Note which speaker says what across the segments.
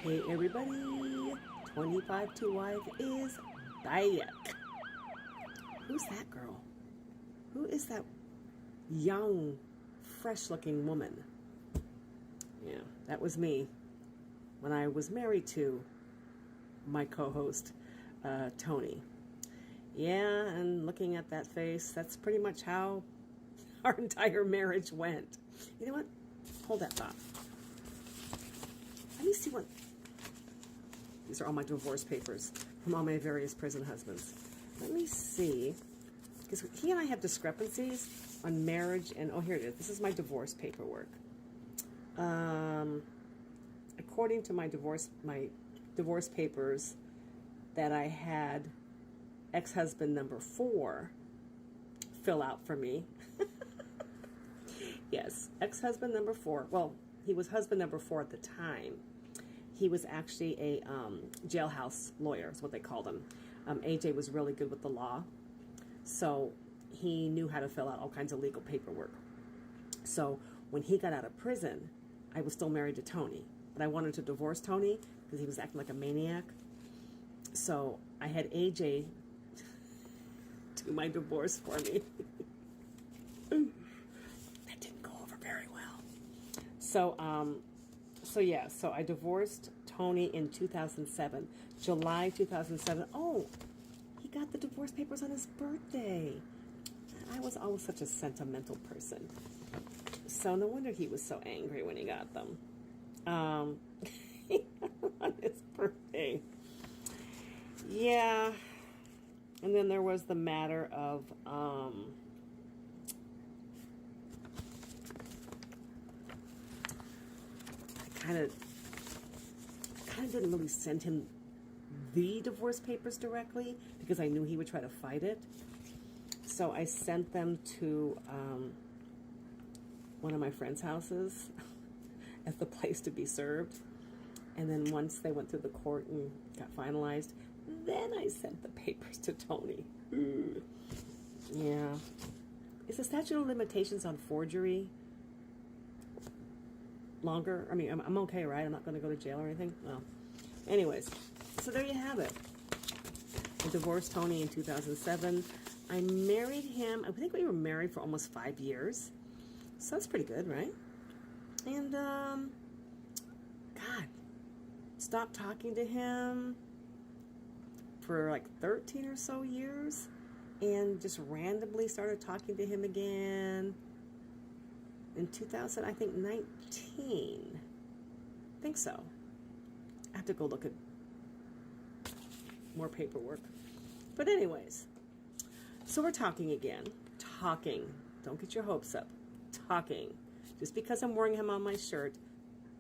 Speaker 1: Hey everybody, 25 to Wife is back. Who's that girl? Who is that young, fresh-looking woman? Yeah, that was me when I was married to my co-host, Tony. Yeah, and looking at that face, that's pretty much how our entire marriage went. You know what? Hold that thought. Let me see what... These are all my divorce papers from all my various prison husbands. Let me see. Because he and I have discrepancies on marriage and... Oh, here it is. This is my divorce paperwork. According to my divorce papers that I had ex-husband number 4 fill out for me. Yes, ex-husband number 4. Well, he was husband number 4 at the time. He was actually a jailhouse lawyer, is what they called him. AJ was really good with the law, so he knew how to fill out all kinds of legal paperwork. So when he got out of prison, I was still married to Tony, but I wanted to divorce Tony because he was acting like a maniac. So I had AJ do my divorce for me. That didn't go over very well. So I divorced Tony in 2007, July 2007. Oh, he got the divorce papers on his birthday. I was always such a sentimental person. So no wonder he was so angry when he got them. On his birthday. Yeah. And then there was the matter of, kind of didn't really send him the divorce papers directly because I knew he would try to fight it. So I sent them to one of my friends' houses as the place to be served. And then once they went through the court and got finalized, then I sent the papers to Tony. Yeah. Is the statute of limitations on forgery longer? I mean, I'm okay, right? I'm not going to go to jail or anything? Well, anyways, so there you have it. I divorced Tony in 2007. I married him. I think we were married for almost 5 years. So that's pretty good, right? And, God, stopped talking to him for like 13 or so years. And just randomly started talking to him again in 2019. I think so. I have to go look at more paperwork. But anyways, so we're talking again. Talking. Don't get your hopes up. Talking. Just because I'm wearing him on my shirt,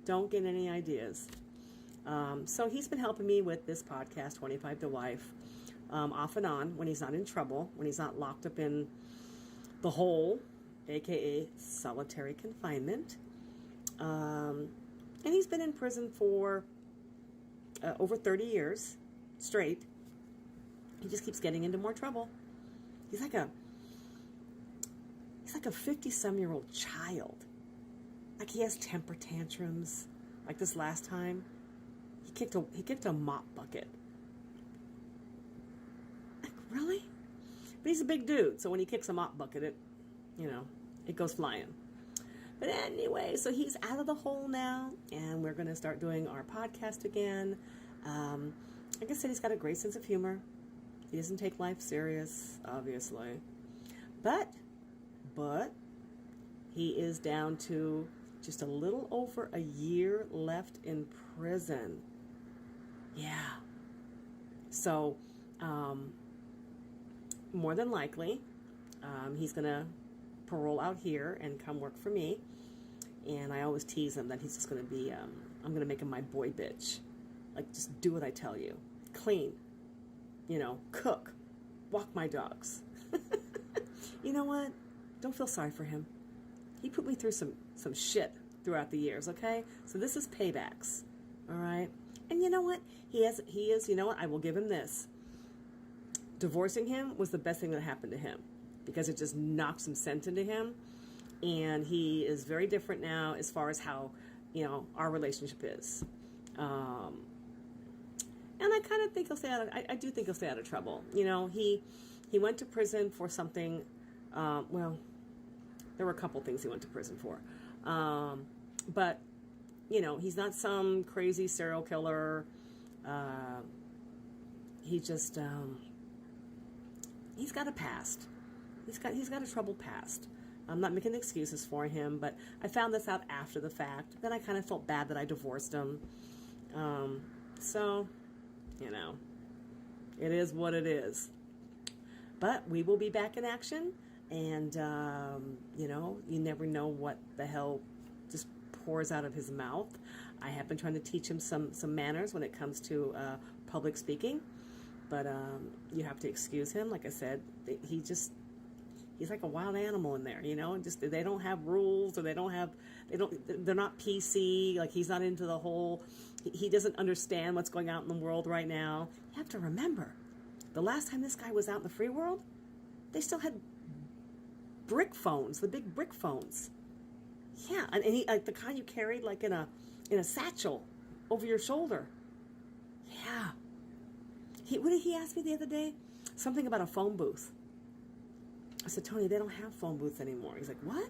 Speaker 1: don't get any ideas. So he's been helping me with this podcast, 25 to Wife, off and on when he's not in trouble, when he's not locked up in the hole, aka solitary confinement. And he's been in prison for over 30 years straight. He just keeps getting into more trouble. He's like a 50-some-year-old child. Like he has temper tantrums. Like this last time, he kicked a mop bucket. Like, really? But he's a big dude, so when he kicks a mop bucket, it goes flying. But anyway, so he's out of the hole now, and we're going to start doing our podcast again. Like I said, he's got a great sense of humor. He doesn't take life serious, obviously. But he is down to just a little over a year left in prison. Yeah. So, more than likely, he's going to parole out here and come work for me. And I always tease him that he's just going to be, I'm going to make him my boy bitch. Like, just do what I tell you. Clean. Cook. Walk my dogs. You know what? Don't feel sorry for him. He put me through some shit throughout the years, okay? So this is paybacks, all right? And you know what? He is, you know what? I will give him this. Divorcing him was the best thing that happened to him because it just knocked some sense into him. And he is very different now as far as how, our relationship is. And I kind of think he'll stay out of, I do think he'll stay out of trouble. You know, he went to prison for something, well, there were a couple things he went to prison for. But, you know, he's not some crazy serial killer. He just, he's got a past. He's got a troubled past. I'm not making excuses for him, but I found this out after the fact. Then I kind of felt bad that I divorced him. So, you know, it is what it is. But we will be back in action, and, you know, you never know what the hell just pours out of his mouth. I have been trying to teach him some manners when it comes to public speaking, but you have to excuse him. Like I said, he's like a wild animal in there, you know, and just, they don't have rules, or they're not PC. Like, he's not into the whole, he doesn't understand what's going on in the world right now. You have to remember, the last time this guy was out in the free world, they still had brick phones, the big brick phones. Yeah, and he, like the kind you carried like in a satchel over your shoulder. Yeah. What did he ask me the other day? Something about a phone booth. I said, Tony, they don't have phone booths anymore. He's like, what?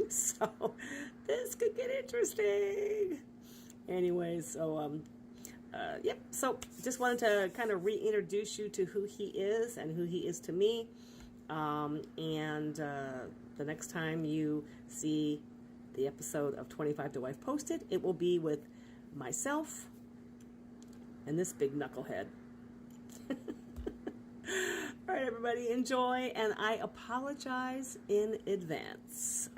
Speaker 1: So this could get interesting. Anyway, so yep. So just wanted to kind of reintroduce you to who he is and who he is to me. And the next time you see the episode of 25 to Wife posted, it will be with myself and this big knucklehead. All right, everybody, enjoy, and I apologize in advance.